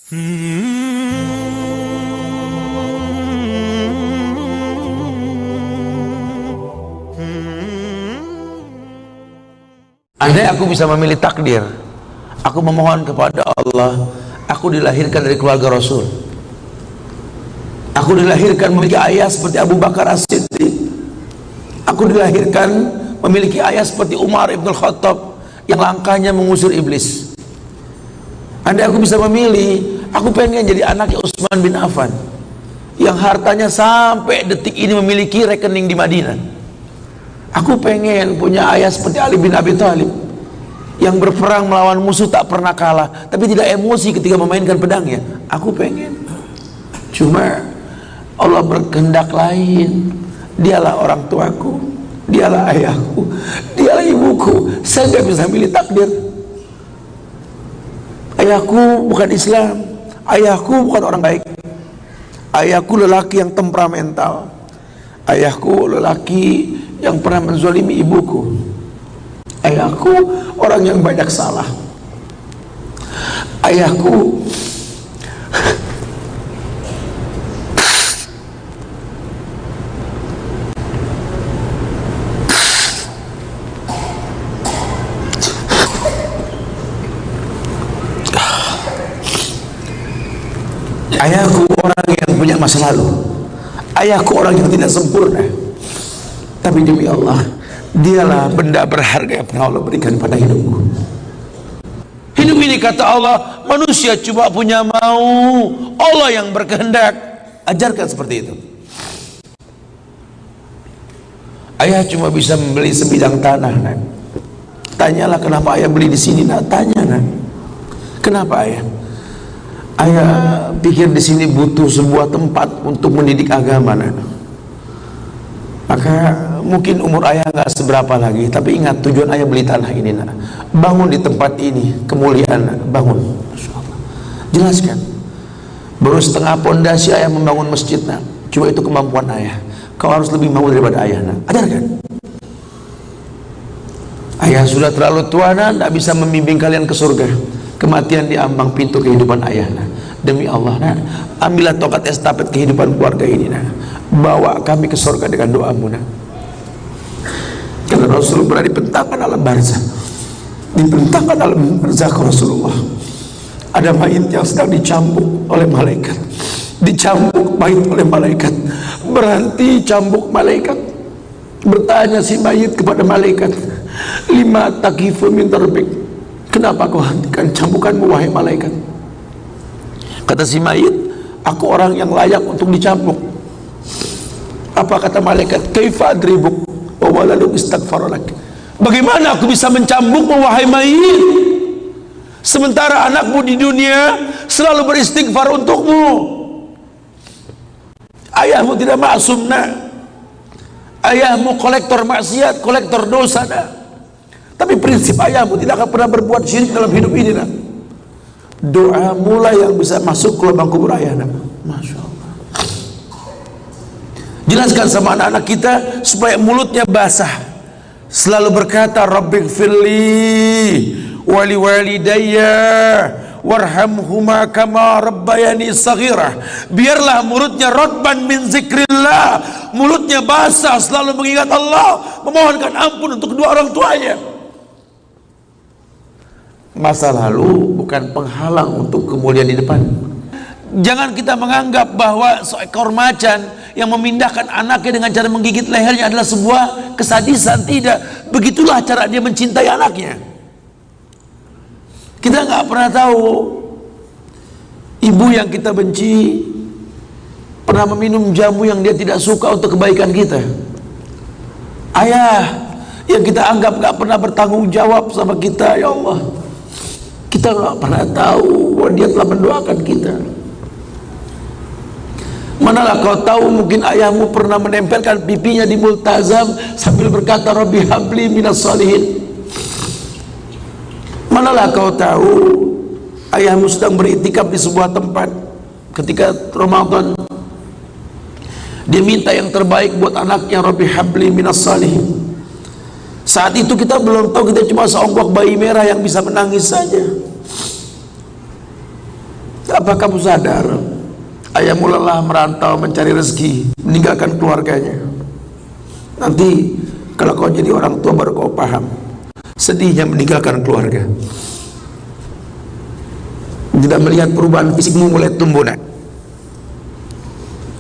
Andai aku bisa memilih takdir, aku memohon kepada Allah, aku dilahirkan dari keluarga Rasul. Aku dilahirkan memiliki ayah seperti Abu Bakar As-Siddiq. Aku dilahirkan memiliki ayah seperti Umar Ibn Khattab yang langkahnya mengusir iblis. Andai aku bisa memilih, aku pengen jadi anaknya Utsman bin Affan yang hartanya sampai detik ini memiliki rekening di Madinah. Aku pengen punya ayah seperti Ali bin Abi Thalib yang berperang melawan musuh tak pernah kalah, tapi tidak emosi ketika memainkan pedangnya. Aku pengen. Cuma Allah berkehendak lain. Dialah orang tuaku, dialah ayahku, dialah ibuku. Saya tidak bisa milih takdir. Ayahku bukan Islam, ayahku bukan orang baik. Ayahku lelaki yang temperamental. Ayahku lelaki yang pernah menzalimi ibuku. Ayahku orang yang banyak salah. Ayahku ayahku orang yang punya masa lalu. Ayahku orang yang tidak sempurna. Tapi demi Allah, dialah benda berharga yang pernah Allah berikan pada hidupku. Hidup ini kata Allah, manusia cuma punya mau, Allah yang berkehendak. Ajarkan seperti itu. Ayah cuma bisa membeli sebidang tanah, nak. Tanyalah kenapa ayah beli di sini, nak. Tanya, nak. Kenapa ayah? Ayah pikir di sini butuh sebuah tempat untuk mendidik agama, nak. Maka mungkin umur ayah nggak seberapa lagi, tapi ingat tujuan ayah beli tanah ini, nak. Bangun di tempat ini, kemuliaan, nak. Bangun. Jelaskan. Baru setengah pondasi ayah membangun masjid, nak. Cuma itu kemampuan ayah. Kau harus lebih mau daripada ayah, nak. Ajarkan. Ayah sudah terlalu tua, nak, tidak bisa membimbing kalian ke surga. Kematian di ambang pintu kehidupan ayah, nak. Demi Allah, nak, ambillah tongkat estafet kehidupan keluarga ini, nak. Bawa kami ke surga dengan doamu, nak. Karena Rasul pernah dibentangkan alam barzah. Dibentangkan alam barzah ke Rasulullah. Ada mayit yang sedang dicambuk oleh malaikat. Dicambuk mayit oleh malaikat. Berhenti cambuk malaikat. Bertanya si mayit kepada malaikat, lima takifu min darbik. Kenapa kau hentikan cambukanmu wahai malaikat? Kata si mayit, aku orang yang layak untuk dicambuk. Apa kata malaikat? Kaifa adribuk wa waladuk istaghfaralak. Bagaimana aku bisa mencambukmu wahai mayit, sementara anakmu di dunia selalu beristighfar untukmu? Ayahmu tidak maksum, nak. Ayahmu kolektor maksiat, kolektor dosa, nak. Tapi prinsip ayahmu tidak akan pernah berbuat syirik dalam hidup ini, nak. Doa mulai yang bisa masuk ke lubang kubur ayah, nak. Masya Allah. Jelaskan sama anak-anak kita supaya mulutnya basah, selalu berkata Rabbighfirli wali walidayya warhamhuma kama rabbayani saghirah. Biarlah mulutnya rotban min zikrillah, mulutnya basah selalu mengingat Allah, memohonkan ampun untuk kedua orang tuanya. Masa lalu bukan penghalang untuk kemuliaan di depan. Jangan kita menganggap bahwa seekor macan yang memindahkan anaknya dengan cara menggigit lehernya adalah sebuah kesadisan. Tidak. Begitulah cara dia mencintai anaknya. Kita nggak pernah tahu ibu yang kita benci pernah meminum jamu yang dia tidak suka untuk kebaikan kita. Ayah yang kita anggap nggak pernah bertanggung jawab sama kita, ya Allah, kita nggak pernah tahu bahwa dia telah mendoakan kita. Manalah kau tahu mungkin ayahmu pernah menempelkan pipinya di multazam sambil berkata Rabbi habli minas salihin. Manalah kau tahu ayahmu sedang beriktikaf di sebuah tempat ketika Ramadan, dia minta yang terbaik buat anaknya, Rabbi habli minas salihin. Saat itu kita belum tahu, kita cuma seonggok bayi merah yang bisa menangis saja. Apa kamu sadar ayahmu lelah merantau mencari rezeki, meninggalkan keluarganya? Nanti kalau kau jadi orang tua baru kau paham sedihnya meninggalkan keluarga. Tidak melihat perubahan fisikmu mulai tumbuh, nak.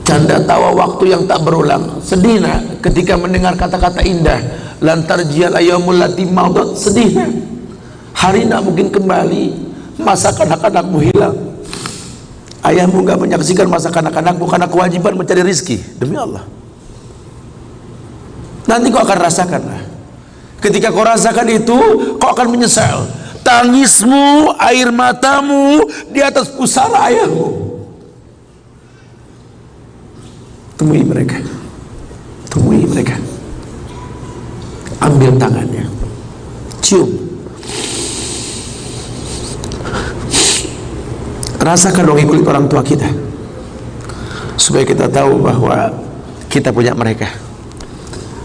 Canda tawa waktu yang tak berulang. Sedih, nak, ketika mendengar kata-kata indah, lantar jial ayyamul lati maudat. Sedih, nak. Hari nak mungkin kembali, masa kanak-kanakmu hilang. Ayahmu gak menyaksikan masa kanak-kanakmu karena kewajiban mencari rizki. Demi Allah, nanti kau akan rasakan lah. Ketika kau rasakan itu, kau akan menyesal. Tangismu, air matamu di atas pusara ayahmu. Temui mereka, temui mereka, ambil tangannya, cium, rasakan dong kulit orang tua kita, supaya kita tahu bahwa kita punya mereka.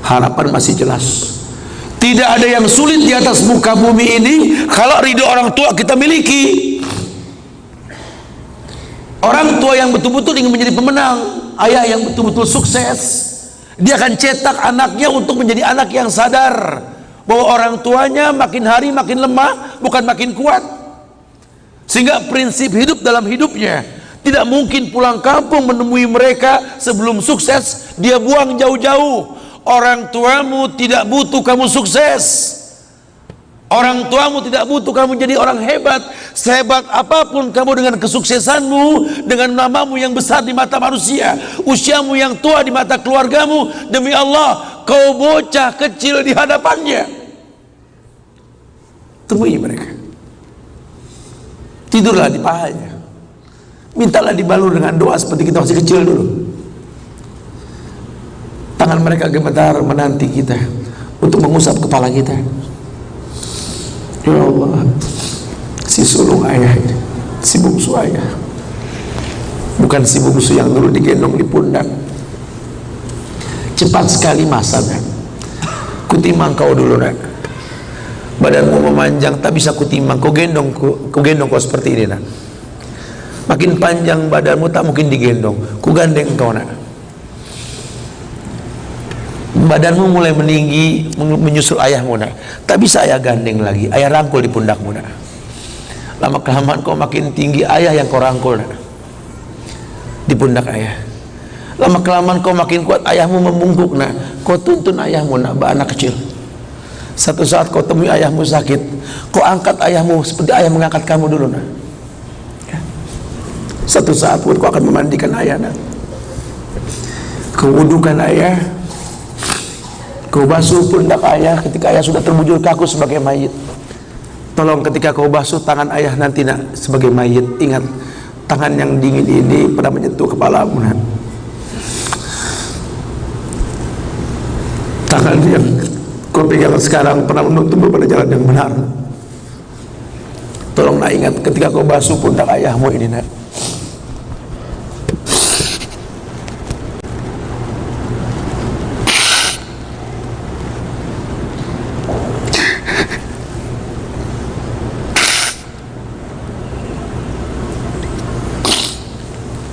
Harapan masih jelas. Tidak ada yang sulit di atas muka bumi ini kalau ridho orang tua kita miliki. Orang tua yang betul-betul ingin menjadi pemenang, ayah yang betul-betul sukses, dia akan cetak anaknya untuk menjadi anak yang sadar bahwa orang tuanya makin hari makin lemah, bukan makin kuat. Sehingga prinsip hidup dalam hidupnya, tidak mungkin pulang kampung menemui mereka sebelum sukses, dia buang jauh-jauh. Orang tuamu tidak butuh kamu sukses. Orang tuamu tidak butuh kamu jadi orang hebat. Sehebat apapun kamu dengan kesuksesanmu, dengan namamu yang besar di mata manusia, usiamu yang tua di mata keluargamu, demi Allah, kau bocah kecil di hadapannya. Temui mereka, tidurlah di pahanya, mintalah dibalur dengan doa seperti kita masih kecil dulu. Tangan mereka gemetar menanti kita untuk mengusap kepala kita. Ya Allah, si sulung ayah ini, si bungsu ayah, bukan si bungsu yang dulu digendong di pundak. Cepat sekali masa, nak. Kutimang kau dulu, nak. Badanmu memanjang, tak bisa kutimang. Kau gendong kau seperti ini, nak. Makin panjang badanmu tak mungkin digendong. Ku gandeng kau, nak. Badanmu mulai meninggi menyusul ayahmu, nak. Tak bisa ayah gandeng lagi, ayah rangkul di pundakmu, nak. Lama kelamaan kau makin tinggi, ayah yang kau rangkul, nak, di pundak ayah. Lama kelamaan kau makin kuat, ayahmu membungkuk, nak. Kau tuntun ayahmu, nak, anak kecil. Satu saat kau temui ayahmu sakit, kau angkat ayahmu seperti ayah mengangkat kamu dulu, nak. Satu saat pun kau akan memandikan ayah, nak. Kau wudukan ayah, kau basuh pundak ayah ketika ayah sudah terbujur kaku sebagai mayit. Tolong ketika kau basuh tangan ayah nanti, nak, sebagai mayit, ingat tangan yang dingin ini pernah menyentuh kepalamu, nak. Tangan yang kau pegang sekarang pernah menuntunmu pada jalan yang benar. Tolong, nak, ingat ketika kau basuh pundak ayahmu ini, nak.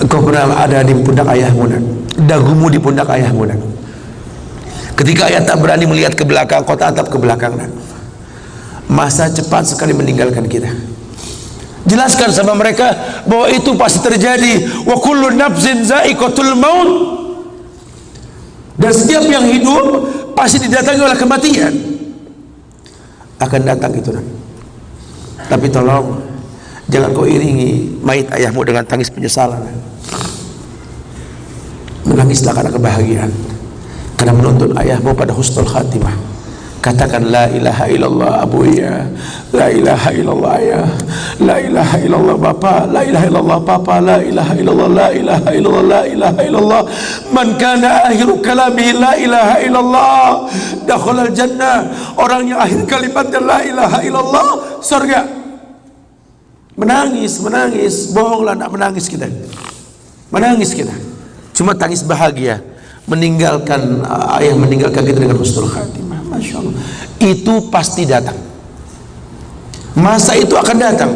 Kau pernah ada di pundak ayahmu, nak. Dagumu di pundak ayahmu, nak. Ketika ayah tak berani melihat ke belakang, kau tatap ke belakang, nak. Masa cepat sekali meninggalkan kita. Jelaskan sama mereka bahwa itu pasti terjadi. Wa kullu nafsin za'iqatul maut. Dan setiap yang hidup pasti didatangi oleh kematian. Akan datang itu, nak. Tapi tolong jangan kau iringi mayit ayahmu dengan tangis penyesalan. Menangislah karena kebahagiaan, karena menuntun ayahmu pada husnul khatimah. Katakan la ilaha illallah abuya, la ilaha illallah ayah, la ilaha illallah bapa, la ilaha illallah papa, la ilaha illallah, la ilaha illallah, la ilaha illallah. Man kana akhiru kalami la ilaha illallah dakhalal jannah. Orang yang akhir kalimatnya la ilaha illallah, surga. Menangis, menangis, bohonglah, nak menangis kita. Menangis kita. Cuma tangis bahagia, meninggalkan ayah, meninggalkan kita dengan husnul khatimah. Masya Allah. Itu pasti datang. Masa itu akan datang.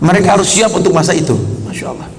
Mereka harus siap untuk masa itu. Masya Allah.